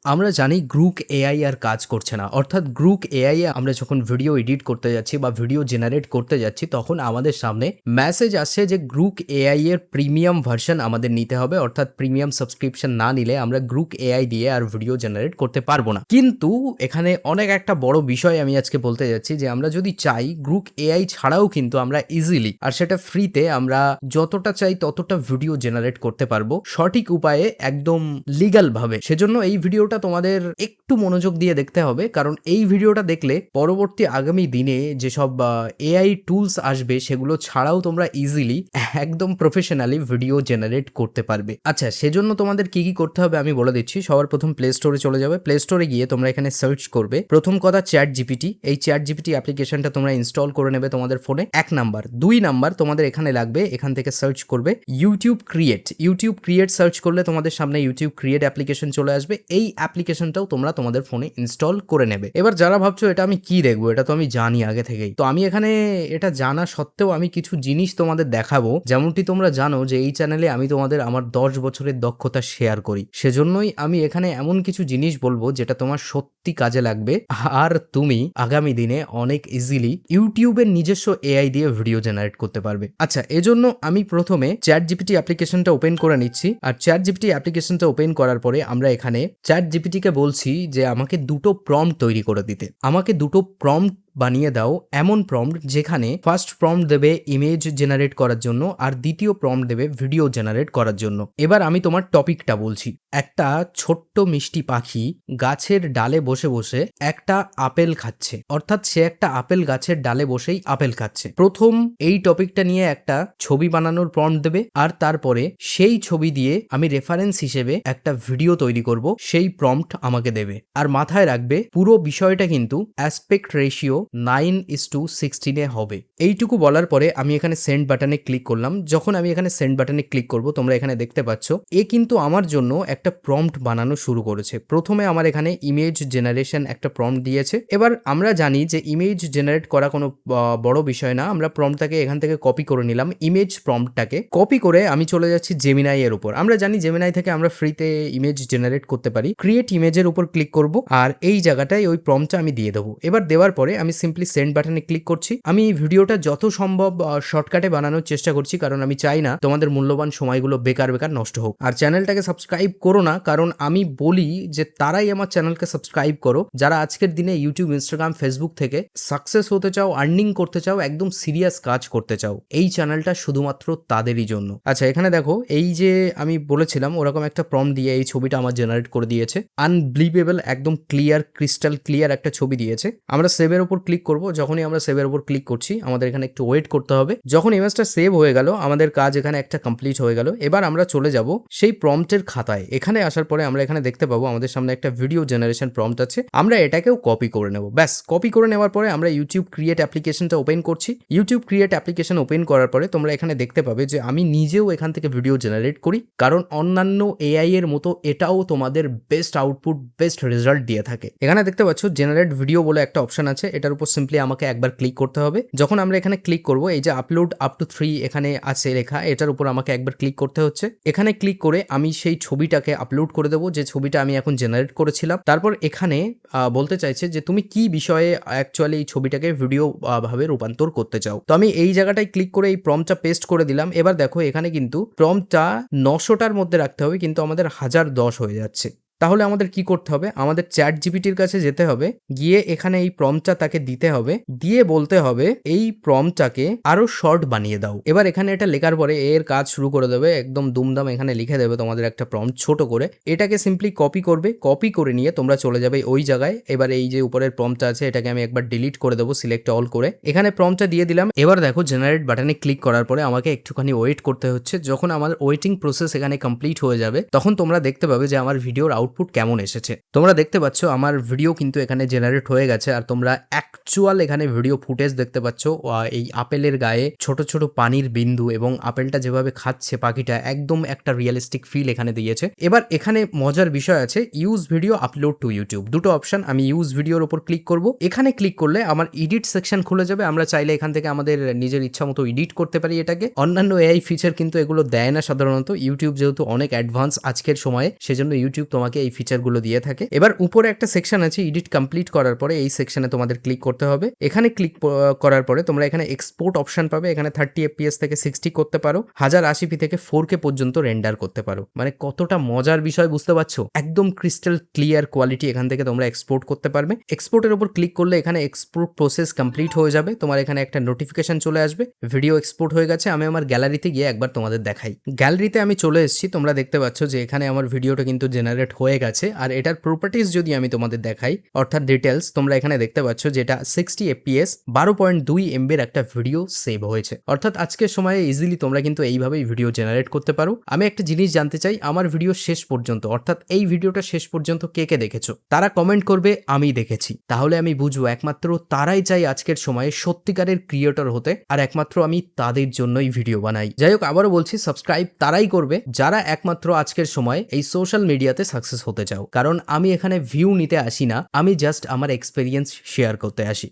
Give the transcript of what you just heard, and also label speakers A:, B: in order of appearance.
A: আমরা জানি গ্রুক এআই আর কাজ করছে না। অর্থাৎ গ্রুক এআই এ আমরা যখন ভিডিও এডিট করতে যাচ্ছি বা ভিডিও জেনারেট করতে যাচ্ছি তখন আমাদের সামনে মেসেজ আসছে যে গ্রুক এআই এর প্রিমিয়াম ভার্সন আমাদের নিতে হবে। অর্থাৎ প্রিমিয়াম সাবস্ক্রিপশন না নিলে আমরা গ্রুক এআই দিয়ে আর ভিডিও জেনারেট করতে পারবো না। কিন্তু এখানে অনেক একটা বড় বিষয় আমি আজকে বলতে যাচ্ছি যে আমরা যদি চাই গ্রুক এআই ছাড়াও কিন্তু আমরা ইজিলি আর সেটা ফ্রিতে আমরা যতটা চাই ততটা ভিডিও জেনারেট করতে পারবো সঠিক উপায়ে, একদম লিগ্যাল ভাবে। সেজন্য এই ভিডিওটা তোমাদের একটু মনোযোগ দিয়ে দেখতে হবে, কারণ এই ভিডিওটা দেখলে পরবর্তী আগামী দিনে যেসব এআই টুলস আসবে সেগুলো ছাড়াও তোমরা ইজিলি একদম প্রফেশনালি ভিডিও জেনারেট করতে পারবে। আচ্ছা, সেজন্য তোমাদের কি কি করতে হবে আমি বলে দিচ্ছি। সবার প্রথম প্লে স্টোরে চলে যাবে। প্লে স্টোরে গিয়ে তোমরা এখানে সার্চ করবে প্রথম কথা চ্যাট জিপিটি। এই চ্যাট জিপিটি অ্যাপ্লিকেশনটা তোমরা ইনস্টল করে নেবে তোমাদের ফোনে। 1 নাম্বার। 2 নাম্বার তোমাদের এখানে লাগবে, এখান থেকে সার্চ করবে YouTube create. YouTube create search করলে তোমাদের সামনে ইউটিউব ক্রিয়েট অ্যাপ্লিকেশন চলে আসবে। এই অ্যাপ্লিকেশনটাও তোমরা তোমাদের ফোনে ইনস্টল করে নেবে। এবার যারা ভাবছো এটা আমি কি দেখবো, এটা তো আমি জানি আগে থেকেই, তো আমি এখানে এটা জানা সত্ত্বেও আমি কিছু জিনিস তোমাদের দেখাবো। যেমনটি তোমরা জানো যে এই চ্যানেলে আমি তোমাদের আমার 10 বছরের দক্ষতা শেয়ার করি, সেজন্যই আমি এখানে এমন কিছু জিনিস বলবো যেটা তোমার সত্যি কাজে লাগবে আর তুমি আগামী দিনে অনেক ইজিলি ইউটিউবের নিজস্ব এআই দিয়ে ভিডিও জেনারেট করতে পারবে। আচ্ছা, এজন্য আমি প্রথমে চ্যাট জিপিটি অ্যাপ্লিকেশনটা ওপেন করে নিচ্ছি। আর চ্যাট জিপিটি অ্যাপ্লিকেশনটা ওপেন করার পরে আমরা এখানে চ্যাট জিপিটিকে বলছি যে আমাকে দুটো প্রম্পট তৈরি করে দিতে। আমাকে দুটো প্রম্পট বানিয়ে দাও, এমন প্রম্পট যেখানে ফার্স্ট প্রম্পট দেবে ইমেজ জেনারেট করার জন্য আর দ্বিতীয় প্রম্পট দেবে ভিডিও জেনারেট করার জন্য। এবার আমি তোমার টপিকটা বলছি। একটা ছোট্ট মিষ্টি পাখি গাছের ডালে বসে বসে একটা আপেল খাচ্ছে, অর্থাৎ সে একটা আপেল গাছের ডালে বসেই আপেল খাচ্ছে। প্রথম এই টপিকটা নিয়ে একটা ছবি বানানোর প্রম্পট দেবে আর তারপরে সেই ছবি দিয়ে আমি রেফারেন্স হিসেবে একটা ভিডিও তৈরি করব, সেই প্রম্পট আমাকে দেবে। আর মাথায় রাখবে পুরো বিষয়টা কিন্তু অ্যাসপেক্ট রেশিও 9:16 হবে। এইটুকু বলার পরে আমি এখানে সেন্ড বাটনে ক্লিক করলাম। যখন আমি এখানে সেন্ড বাটনে ক্লিক করব তোমরা এখানে দেখতে পাচ্ছ এ কিন্তু আমার জন্য একটা প্রম্পট বানানো শুরু করেছে। প্রথমে আমার এখানে ইমেজ জেনারেশন একটা প্রম্পট দিয়েছে। এবার আমরা জানি যে ইমেজ জেনারেট করা কোনো বড় বিষয় না। আমরা প্রম্পটটাকে এখান থেকে কপি করে নিলাম। ইমেজ প্রম্পটটাকে কপি করে আমি চলে যাচ্ছি জেমিনাই এর উপর। আমরা জানি জেমিনাই থেকে আমরা ফ্রিতে ইমেজ জেনারেট করতে পারি। ক্রিয়েট ইমেজের উপর ক্লিক করব আর এই জায়গাটায় ওই প্রম্পটটা আমি দিয়ে দেবো। এবার দেওয়ার পরে আমি সিম্পলি সেন্ড বাটনে ক্লিক করছি। আমি এই ভিডিওটা যত সম্ভব শর্টকাটে বানানোর চেষ্টা করছি, কারণ আমি চাই না তোমাদের মূল্যবান সময়গুলো বেকার বেকার নষ্ট হোক। আর চ্যানেলটাকে সাবস্ক্রাইব করো না, কারণ আমি বলি যে তারাই আমার চ্যানেলকে সাবস্ক্রাইব করো যারা আজকের দিনে ইউটিউব, ইনস্টাগ্রাম, ফেসবুক থেকে সাকসেস হতে চাও, আর্নিং করতে চাও, একদম সিরিয়াস কাজ করতে চাও। এই চ্যানেলটা শুধুমাত্র তাদেরই জন্য। আচ্ছা, এখানে দেখো এই যে আমি বলেছিলাম ওরকম একটা প্রম্পট দিয়ে এই ছবিটা আমার জেনারেট করে দিয়েছে। আনবিলিভেবল, একদম ক্লিয়ার, ক্রিস্টাল ক্লিয়ার একটা ছবি দিয়েছে। আমরা সেভের উপর ক্লিক করব। যখনই আমরা সেভের উপর ক্লিক করছি আমাদের এখানে একটু ওয়েট করতে হবে। যখন ইমেজটা সেভ হয়ে গেল আমাদের কাজ এখানে একটা কমপ্লিট হয়ে গেল। এবার আমরা চলে যাব সেই প্রম্পটের খাতায়। এখানে আসার পরে আমরা এখানে দেখতে পাবো আমাদের সামনে একটা ভিডিও জেনারেশন প্রম্পট আছে। আমরা এটাকেও কপি করে নেব। ব্যাস, কপি করে নেওয়ার পরে আমরা ইউটিউব ক্রিয়েট অ্যাপ্লিকেশনটা ওপেন করছি। ইউটিউব ক্রিয়েট অ্যাপ্লিকেশন ওপেন করার পরে তোমরা এখানে দেখতে পাবে যে আমি নিজেও এখান থেকে ভিডিও জেনারেট করি, কারণ অন্যান্য এআই এর মতো এটাও তোমাদের বেস্ট আউটপুট, বেস্ট রেজাল্ট দিয়ে থাকে। এখানে দেখতে পাচ্ছ জেনারেট ভিডিও বলে একটা অপশন আছে, এটার উপর সিম্পলি আমাকে একবার ক্লিক করতে হবে। যখন আমরা এখানে ক্লিক করব এই যে আপলোড আপ টু 3 এখানে আছে লেখা, এটার উপর আমাকে একবার ক্লিক করতে হচ্ছে। এখানে ক্লিক করে আমি সেই ছবিটাকে আপলোড করে দেবো, যে ছবিটা আমি এখন জেনারেট করেছিলাম। তারপর এখানে বলতে চাইছে যে তুমি কি বিষয়ে অ্যাকচুয়ালি এই ছবিটাকে ভিডিও ভাবে রূপান্তর করতে চাও। তো আমি এই জায়গাটায় ক্লিক করে এই প্রম্পটটা পেস্ট করে দিলাম। এবার দেখো এখানে কিন্তু প্রম্পটটা 900টার মধ্যে রাখতে হবে, কিন্তু আমাদের 1010 হয়ে যাচ্ছে। তাহলে আমাদের কি করতে হবে, আমাদের চ্যাট জিপিটির কাছে যেতে হবে, গিয়ে এখানে এই প্রম্পটটা তাকে দিতে হবে, দিয়ে বলতে হবে এই প্রম্পটটাকে আরো শর্ট বানিয়ে দাও। এবার এখানে এটা লেখার পরে এর কাজ শুরু করে দেবে, একদম দুমদাম এখানে লিখে দেবে তোমাদের একটা প্রম্পট ছোট করে। এটাকে সিম্পলি কপি করবে, কপি করে নিয়ে তোমরা চলে যাবে ওই জায়গায়। এবার এই যে উপরের প্রম্পটটা আছে এটাকে আমি একবার ডিলিট করে দেবো, সিলেক্ট অল করে। এখানে প্রম্পটটা দিয়ে দিলাম। এবার দেখো জেনারেট বাটনে ক্লিক করার পরে আমাকে একটুখানি ওয়েট করতে হচ্ছে। যখন আমার ওয়েটিং প্রসেস এখানে কমপ্লিট হয়ে যাবে তখন তোমরা দেখতে পাবে যে আমার ভিডিওর আউটপুট কেমন এসেছে। তোমরা দেখতে পাচ্ছ আমার ভিডিও কিন্তু এখানে জেনারেট হয়ে গেছে আর তোমরা অ্যাকচুয়াল এখানে ভিডিও ফুটেজ দেখতে পাচ্ছ। এই আপেলের গায়ে ছোট ছোট পানির বিন্দু এবং আপেলটা যেভাবে খাচ্ছে পাখিটা, একদম একটা রিয়েলিস্টিক ফিল এখানে দিয়েছে। এবার এখানে মজার বিষয় আছে, use video upload two YouTube, দুটো অপশন। আমি ইউজ ভিডিওর উপর ক্লিক করব। এখানে ক্লিক করলে আমার এডিট সেকশন খুলে যাবে। আমরা চাইলে এখান থেকে আমাদের নিজের ইচ্ছা মতো এডিট করতে পারি এটাকে। অন্যান্য এআই ফিচার কিন্তু এগুলো দেয় না সাধারণত। ইউটিউব যেহেতু অনেক অ্যাডভান্স আজকের সময়ে, সেজন্য ইউটিউব তোমাকে এই ফিচারগুলো দিয়ে থাকে। এবার উপরে একটা সেকশন আছে এডিট কমপ্লিট করার পরে, এই সেকশনে তোমাদের ক্লিক করতে হবে। এখানে ক্লিক করার পরে তোমরা এখানে এক্সপোর্ট অপশন পাবে। এখানে 30 fps থেকে 60 করতে পারো, 1080p থেকে 4K পর্যন্ত রেন্ডার করতে পারো। মানে কতটা মজার বিষয় বুঝতে পারছো? একদম ক্রিস্টাল ক্লিয়ার কোয়ালিটি এখান থেকে তোমরা এক্সপোর্ট করতে পারবে। এক্সপোর্টের উপর ক্লিক করলে এখানে এক্সপোর্ট প্রসেস কমপ্লিট হয়ে যাবে। তোমার এখানে একটা নোটিফিকেশন চলে আসবে, ভিডিও এক্সপোর্ট হয়ে গেছে। আমি আমার গ্যালারিতে গিয়ে একবার তোমাদের দেখাই। গ্যালারিতে আমি চলে এসেছি, তোমরা দেখতে পাচ্ছ যে এখানে আমার ভিডিওটা কিন্তু জেনারেট হয়ে গেছে। আর এটার প্রপার্টিজ যদি আমি তোমাদের দেখাই, অর্থাৎ ডিটেলস, তোমরা এখানে দেখতে পাচ্ছ যেটা 60 fps 12.2 MB এর একটা ভিডিও সেভ হয়েছে। অর্থাৎ আজকের সময়ে ইজিলি তোমরা কিন্তু এইভাবেই ভিডিও জেনারেট করতে পারো। আমি একটা জিনিস জানতে চাই, আমার ভিডিও শেষ পর্যন্ত, অর্থাৎ এই ভিডিওটা শেষ পর্যন্ত কে কে দেখেছো? তারা কমেন্ট করবে আমি দেখেছি। তাহলে আমি বুঝবো একমাত্র তারাই চাই আজকের সময়ে সত্যিকারের ক্রিয়েটর হতে, আর একমাত্র আমি তাদের জন্যই ভিডিও বানাই। যাই হোক, আবারও বলছি, সাবস্ক্রাইব তারাই করবে যারা একমাত্র আজকের সময় এই সোশ্যাল মিডিয়াতে সাকসেস হতে চাও। কারণ আমি এখানে ভিউ নিতে আসি না, আমি জাস্ট আমার এক্সপেরিয়েন্স শেয়ার করতে আসি।